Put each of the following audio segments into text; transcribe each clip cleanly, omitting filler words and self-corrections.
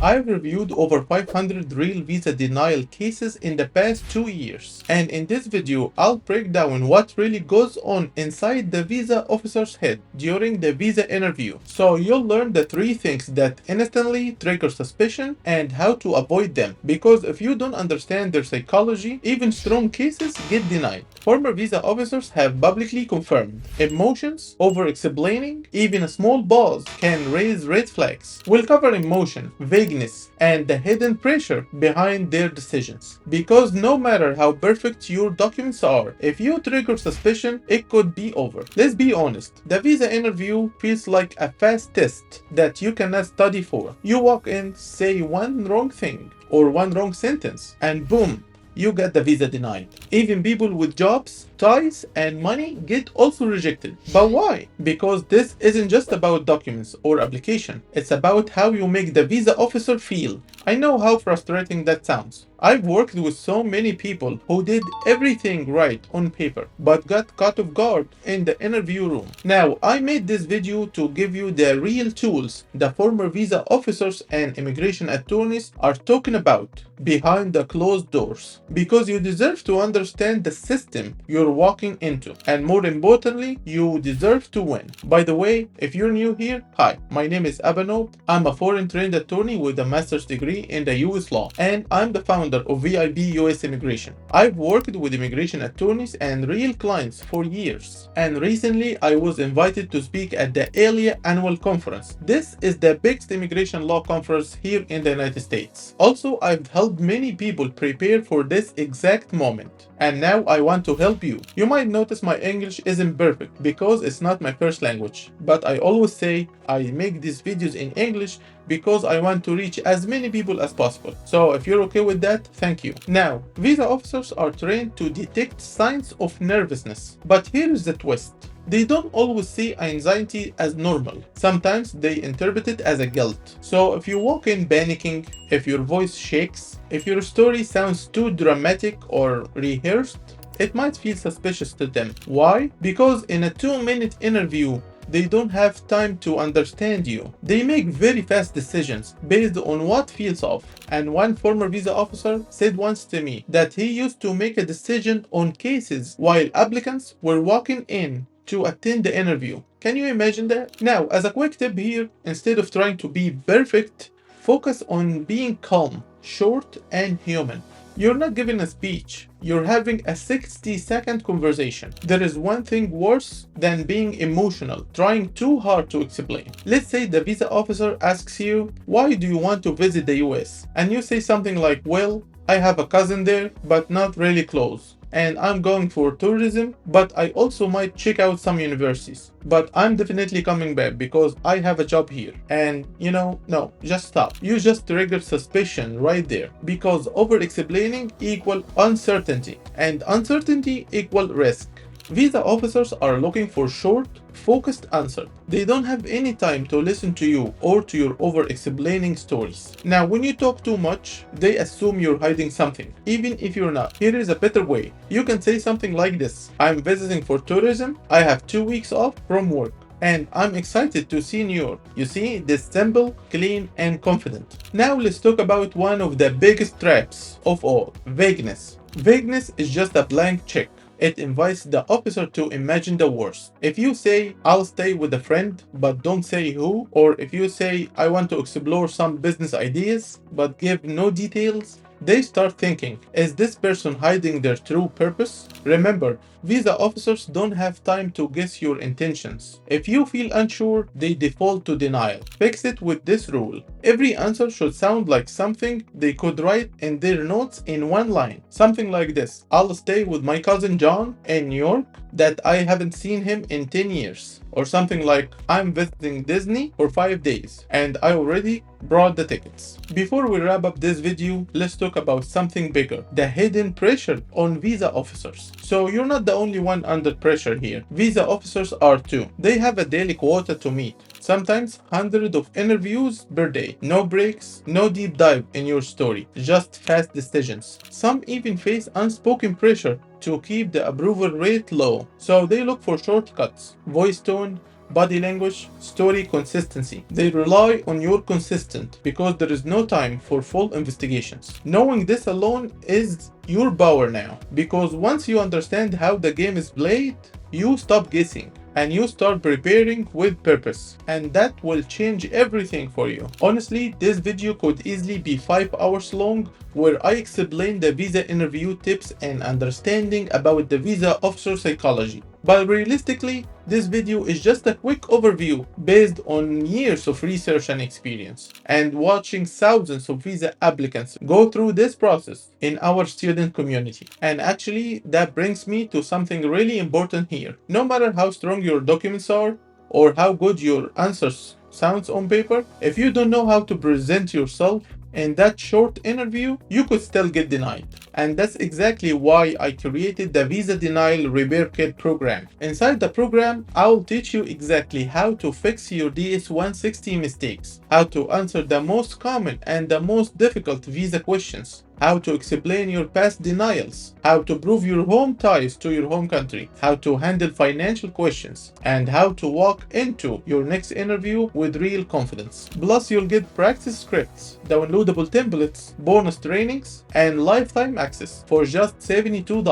I've reviewed over 500 real visa denial cases in the past 2 years, and in this video I'll break down what really goes on inside the visa officer's head during the visa interview. So you'll learn the 3 things that instantly trigger suspicion and how to avoid them, because if you don't understand their psychology, even strong cases get denied. Former visa officers have publicly confirmed emotions, over-explaining, even a small pause can raise red flags. We'll cover emotion, vagueness, and the hidden pressure behind their decisions. Because no matter how perfect your documents are, if you trigger suspicion, it could be over. Let's be honest, the visa interview feels like a fast test that you cannot study for. You walk in, say one wrong thing or one wrong sentence, and boom, you get the visa denied. Even people with jobs, ties, and money get also rejected. But why? Because this isn't just about documents or application. It's about how you make the visa officer feel. I know how frustrating that sounds. I've worked with so many people who did everything right on paper, but got caught off guard in the interview room. Now, I made this video to give you the real tools the former visa officers and immigration attorneys are talking about behind the closed doors. Because you deserve to understand the system you're walking into, and more importantly, you deserve to win. By the way, if you're new here, hi, my name is Abanob. I'm a foreign trained attorney with a master's degree in the US law, and I'm the founder of VIP US Immigration. I've worked with immigration attorneys and real clients for years, and recently I was invited to speak at the ALIA annual conference. This is the biggest immigration law conference here in the United States. Also, I've helped many people prepare for this exact moment, and now I want to help you. You might notice my English isn't perfect because it's not my first language, but I always say I make these videos in English because I want to reach as many people as possible. So if you're okay with that, thank you. Now, visa officers are trained to detect signs of nervousness, but here is the twist. They don't always see anxiety as normal. Sometimes they interpret it as a guilt. So if you walk in panicking, if your voice shakes, if your story sounds too dramatic or rehearsed, it might feel suspicious to them. Why? Because in a 2-minute interview, they don't have time to understand you. They make very fast decisions based on what feels off. And one former visa officer said once to me that he used to make a decision on cases while applicants were walking in to attend the interview. Can you imagine that? Now, as a quick tip here, instead of trying to be perfect, focus on being calm, short, and human. You're not giving a speech, you're having a 60-second conversation. There is one thing worse than being emotional, trying too hard to explain. Let's say the visa officer asks you, why do you want to visit the US? And you say something like, well, I have a cousin there, but not really close. And I'm going for tourism, but I also might check out some universities. But I'm definitely coming back because I have a job here. And no, just stop. You just triggered suspicion right there. Because over-explaining equal uncertainty, and uncertainty equal risk. Visa officers are looking for short, focused answers. They don't have any time to listen to you or to your over-explaining stories. Now, when you talk too much, they assume you're hiding something, even if you're not. Here is a better way. You can say something like this: I'm visiting for tourism, I have 2 weeks off from work, and I'm excited to see New York. You see, this simple, clean, and confident. Now let's talk about one of the biggest traps of all, vagueness. Vagueness is just a blank check. It invites the officer to imagine the worst. If you say, I'll stay with a friend, but don't say who, or if you say, I want to explore some business ideas, but give no details, they start thinking, is this person hiding their true purpose? Remember, visa officers don't have time to guess your intentions. If you feel unsure, they default to denial. Fix it with this rule. Every answer should sound like something they could write in their notes in one line. Something like this: I'll stay with my cousin John in New York, that I haven't seen him in 10 years. Or something like, I'm visiting Disney for 5 days and I already brought the tickets. Before we wrap up this video, let's talk about something bigger: the hidden pressure on visa officers. So you're not the only one under pressure here. Visa officers are too. They have a daily quota to meet. Sometimes hundreds of interviews per day. No breaks, no deep dive in your story, just fast decisions. Some even face unspoken pressure to keep the approval rate low. So they look for shortcuts: voice tone, body language, story, consistency. They rely on your consistent because there is no time for full investigations. Knowing this alone is your power now, because once you understand how the game is played, you stop guessing and you start preparing with purpose, and that will change everything for you. Honestly, this video could easily be 5 hours long, where I explain the visa interview tips and understanding about the visa officer psychology. But realistically, this video is just a quick overview based on years of research and experience, and watching thousands of visa applicants go through this process in our student community. And actually, that brings me to something really important here. No matter how strong your documents are, or how good your answers sounds on paper, if you don't know how to present yourself in that short interview, you could still get denied. And that's exactly why I created the Visa Denial Repair Kit program. Inside the program, I will teach you exactly how to fix your DS-160 mistakes, how to answer the most common and the most difficult visa questions, how to explain your past denials, how to prove your home ties to your home country, how to handle financial questions, and how to walk into your next interview with real confidence. Plus, you'll get practice scripts, downloadable templates, bonus trainings, and lifetime access for just $72.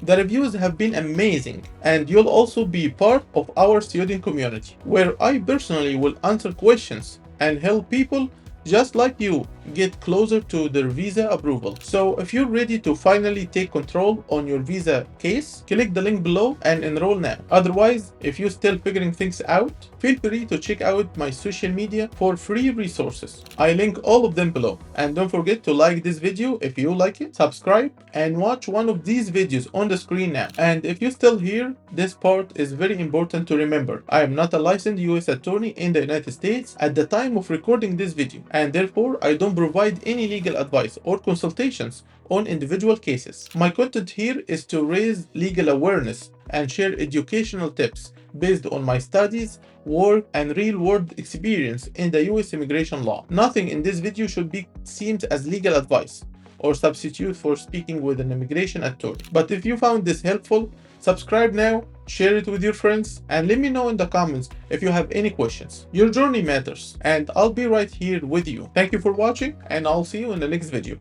The reviews have been amazing, and you'll also be part of our student community, where I personally will answer questions and help people just like you get closer to their visa approval. So if you're ready to finally take control on your visa case, click the link below and enroll now. Otherwise, if you're still figuring things out, feel free to check out my social media for free resources. I link all of them below. And don't forget to like this video if you like it, subscribe, and watch one of these videos on the screen now. And if you're still here, this part is very important to remember. I am not a licensed US attorney in the United States at the time of recording this video, and therefore I don't provide any legal advice or consultations on individual cases. My content here is to raise legal awareness and share educational tips based on my studies, work, and real-world experience in the US immigration law. Nothing in this video should be seen as legal advice or substitute for speaking with an immigration attorney. But if you found this helpful, subscribe now, share it with your friends, and let me know in the comments if you have any questions. Your journey matters, and I'll be right here with you. Thank you for watching, and I'll see you in the next video.